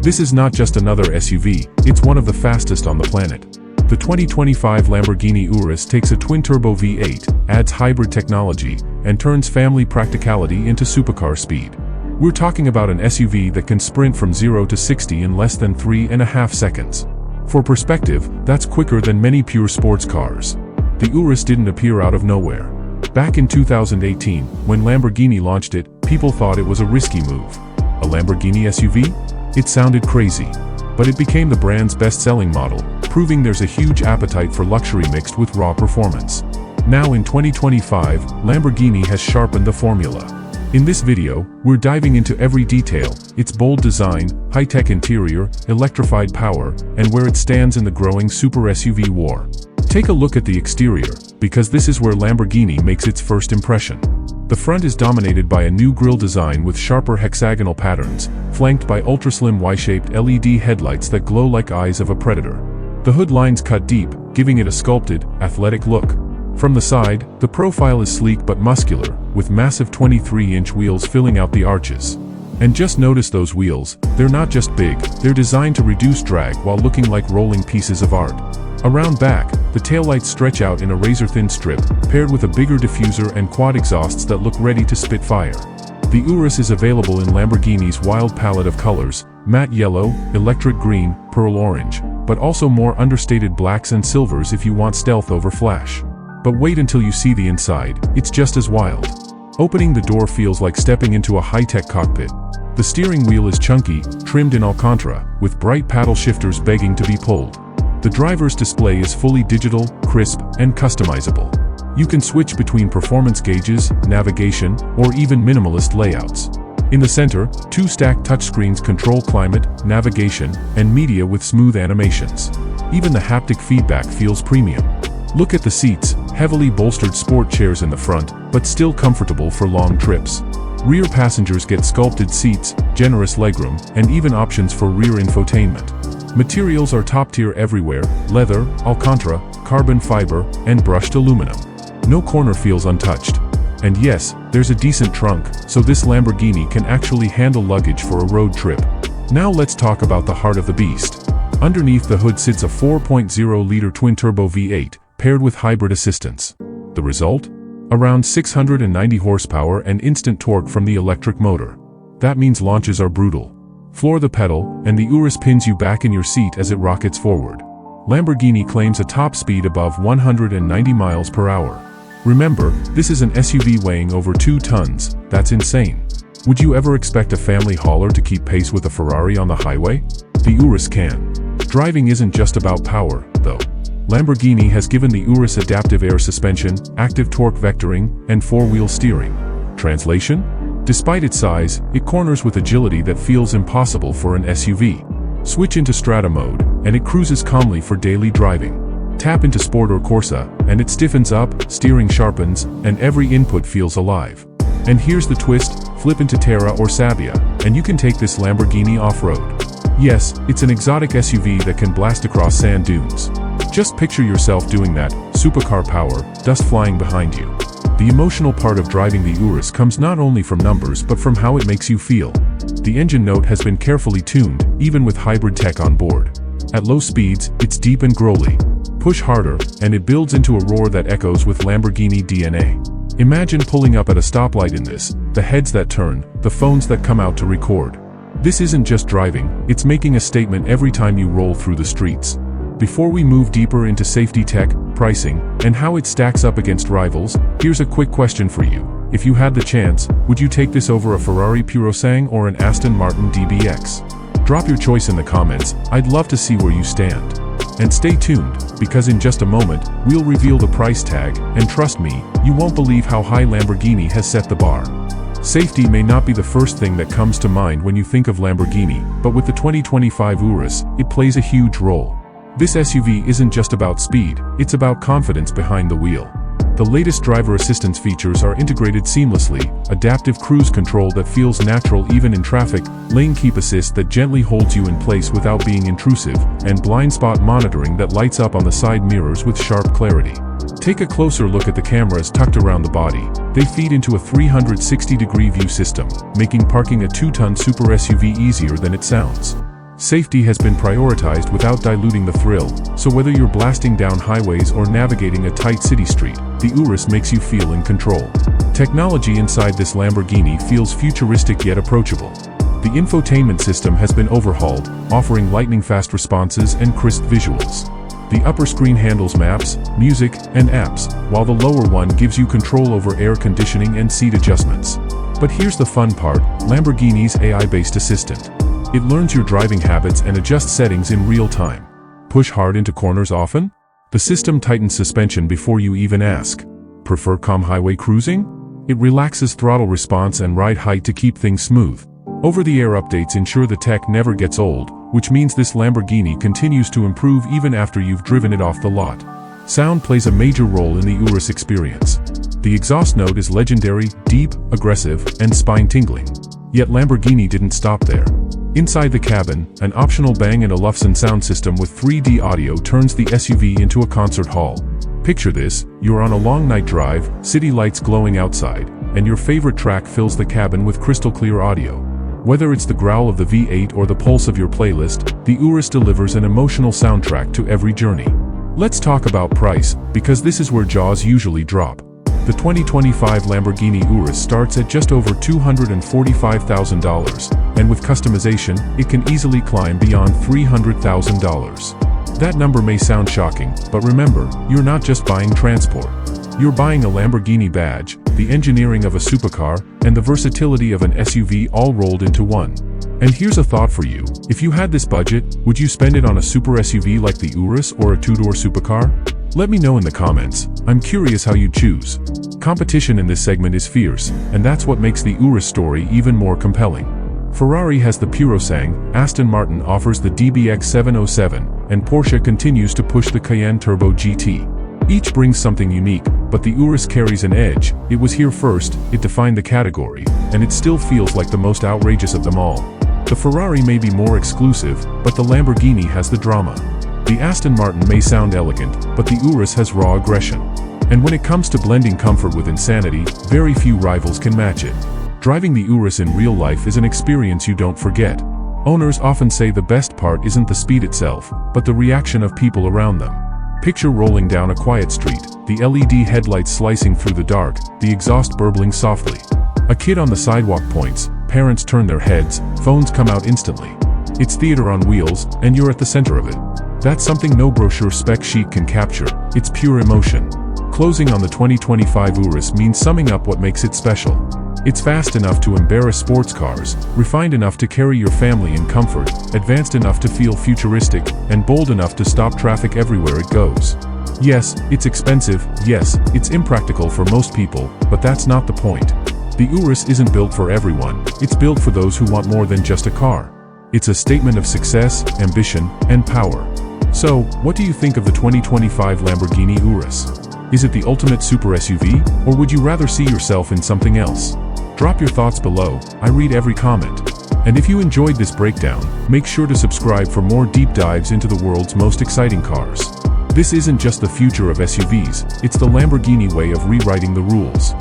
This is not just another SUV, it's one of the fastest on the planet. The 2025 Lamborghini Urus takes a twin-turbo V8, adds hybrid technology, and turns family practicality into supercar speed. We're talking about an SUV that can sprint from 0 to 60 in less than 3.5 seconds. For perspective, that's quicker than many pure sports cars. The Urus didn't appear out of nowhere. Back in 2018, when Lamborghini launched it, people thought it was a risky move. A Lamborghini SUV? It sounded crazy. But it became the brand's best-selling model, proving there's a huge appetite for luxury mixed with raw performance. Now in 2025, Lamborghini has sharpened the formula. In this video, we're diving into every detail: its bold design, high-tech interior, electrified power, and where it stands in the growing super SUV war. Take a look at the exterior, because this is where Lamborghini makes its first impression. The front is dominated by a new grille design with sharper hexagonal patterns, flanked by ultra-slim Y-shaped LED headlights that glow like eyes of a predator. The hood lines cut deep, giving it a sculpted, athletic look. From the side, the profile is sleek but muscular, with massive 23-inch wheels filling out the arches. And just notice those wheels, they're not just big, they're designed to reduce drag while looking like rolling pieces of art. Around back, the taillights stretch out in a razor-thin strip, paired with a bigger diffuser and quad exhausts that look ready to spit fire. The Urus is available in Lamborghini's wild palette of colors: matte yellow, electric green, pearl orange, but also more understated blacks and silvers if you want stealth over flash. But wait until you see the inside, it's just as wild. Opening the door feels like stepping into a high-tech cockpit. The steering wheel is chunky, trimmed in Alcantara, with bright paddle shifters begging to be pulled. The driver's display is fully digital, crisp, and customizable. You can switch between performance gauges, navigation, or even minimalist layouts. In the center, two stacked touchscreens control climate, navigation, and media with smooth animations. Even the haptic feedback feels premium. Look at the seats, heavily bolstered sport chairs in the front, but still comfortable for long trips. Rear passengers get sculpted seats, generous legroom, and even options for rear infotainment. Materials are top-tier everywhere: leather, Alcantara, carbon fiber, and brushed aluminum. No corner feels untouched. And yes, there's a decent trunk, so this Lamborghini can actually handle luggage for a road trip. Now let's talk about the heart of the beast. Underneath the hood sits a 4.0-liter twin-turbo V8, paired with hybrid assistance. The result? Around 690 horsepower and instant torque from the electric motor. That means launches are brutal. Floor the pedal, and the Urus pins you back in your seat as it rockets forward. Lamborghini claims a top speed above 190 miles per hour. Remember, this is an SUV weighing over 2 tons, that's insane. Would you ever expect a family hauler to keep pace with a Ferrari on the highway? The Urus can. Driving isn't just about power, though. Lamborghini has given the Urus adaptive air suspension, active torque vectoring, and 4-wheel steering. Translation? Despite its size, it corners with agility that feels impossible for an SUV. Switch into Strata mode, and it cruises calmly for daily driving. Tap into Sport or Corsa, and it stiffens up, steering sharpens, and every input feels alive. And here's the twist: flip into Terra or Sabbia, and you can take this Lamborghini off-road. Yes, it's an exotic SUV that can blast across sand dunes. Just picture yourself doing that: supercar power, dust flying behind you. The emotional part of driving the Urus comes not only from numbers but from how it makes you feel. The engine note has been carefully tuned, even with hybrid tech on board. At low speeds, it's deep and growly. Push harder, and it builds into a roar that echoes with Lamborghini DNA. Imagine pulling up at a stoplight in this: the heads that turn, the phones that come out to record. This isn't just driving, it's making a statement every time you roll through the streets. Before we move deeper into safety tech, pricing, and how it stacks up against rivals, here's a quick question for you. If you had the chance, would you take this over a Ferrari Purosang or an Aston Martin DBX? Drop your choice in the comments, I'd love to see where you stand. And stay tuned, because in just a moment, we'll reveal the price tag, and trust me, you won't believe how high Lamborghini has set the bar. Safety may not be the first thing that comes to mind when you think of Lamborghini, but with the 2025 Urus, it plays a huge role. This SUV isn't just about speed, it's about confidence behind the wheel. The latest driver assistance features are integrated seamlessly: adaptive cruise control that feels natural even in traffic, lane keep assist that gently holds you in place without being intrusive, and blind spot monitoring that lights up on the side mirrors with sharp clarity. Take a closer look at the cameras tucked around the body. They feed into a 360-degree view system, making parking a 2-ton super SUV easier than it sounds. Safety has been prioritized without diluting the thrill, so whether you're blasting down highways or navigating a tight city street, the Urus makes you feel in control. Technology inside this Lamborghini feels futuristic yet approachable. The infotainment system has been overhauled, offering lightning-fast responses and crisp visuals. The upper screen handles maps, music, and apps, while the lower one gives you control over air conditioning and seat adjustments. But here's the fun part, Lamborghini's AI-based assistant. It learns your driving habits and adjusts settings in real time. Push hard into corners often? The system tightens suspension before you even ask. Prefer calm highway cruising? It relaxes throttle response and ride height to keep things smooth. Over-the-air updates ensure the tech never gets old, which means this Lamborghini continues to improve even after you've driven it off the lot. Sound plays a major role in the Urus experience. The exhaust note is legendary, deep, aggressive, and spine-tingling. Yet Lamborghini didn't stop there. Inside the cabin, an optional Bang & Olufsen sound system with 3D audio turns the SUV into a concert hall. Picture this, you're on a long night drive, city lights glowing outside, and your favorite track fills the cabin with crystal-clear audio. Whether it's the growl of the V8 or the pulse of your playlist, the Urus delivers an emotional soundtrack to every journey. Let's talk about price, because this is where jaws usually drop. The 2025 Lamborghini Urus starts at just over $245,000, and with customization, it can easily climb beyond $300,000. That number may sound shocking, but remember, you're not just buying transport. You're buying a Lamborghini badge, the engineering of a supercar, and the versatility of an SUV all rolled into one. And here's a thought for you. If you had this budget, would you spend it on a super SUV like the Urus or a two-door supercar? Let me know in the comments. I'm curious how you'd choose. Competition in this segment is fierce, and that's what makes the Urus story even more compelling. Ferrari has the Purosangue, Aston Martin offers the DBX 707, and Porsche continues to push the Cayenne Turbo GT. Each brings something unique, but the Urus carries an edge. It was here first, it defined the category, and it still feels like the most outrageous of them all. The Ferrari may be more exclusive, but the Lamborghini has the drama. The Aston Martin may sound elegant, but the Urus has raw aggression. And when it comes to blending comfort with insanity, very few rivals can match it. Driving the Urus in real life is an experience you don't forget. Owners often say the best part isn't the speed itself, but the reaction of people around them. Picture rolling down a quiet street, the LED headlights slicing through the dark, the exhaust burbling softly. A kid on the sidewalk points, parents turn their heads, phones come out instantly. It's theater on wheels, and you're at the center of it. That's something no brochure spec sheet can capture. It's pure emotion. Closing on the 2025 Urus means summing up what makes it special. It's fast enough to embarrass sports cars, refined enough to carry your family in comfort, advanced enough to feel futuristic, and bold enough to stop traffic everywhere it goes. Yes, it's expensive, yes, it's impractical for most people, but that's not the point. The Urus isn't built for everyone, it's built for those who want more than just a car. It's a statement of success, ambition, and power. So, what do you think of the 2025 Lamborghini Urus? Is it the ultimate super SUV, or would you rather see yourself in something else? Drop your thoughts below, I read every comment. And if you enjoyed this breakdown, make sure to subscribe for more deep dives into the world's most exciting cars. This isn't just the future of SUVs, it's the Lamborghini way of rewriting the rules.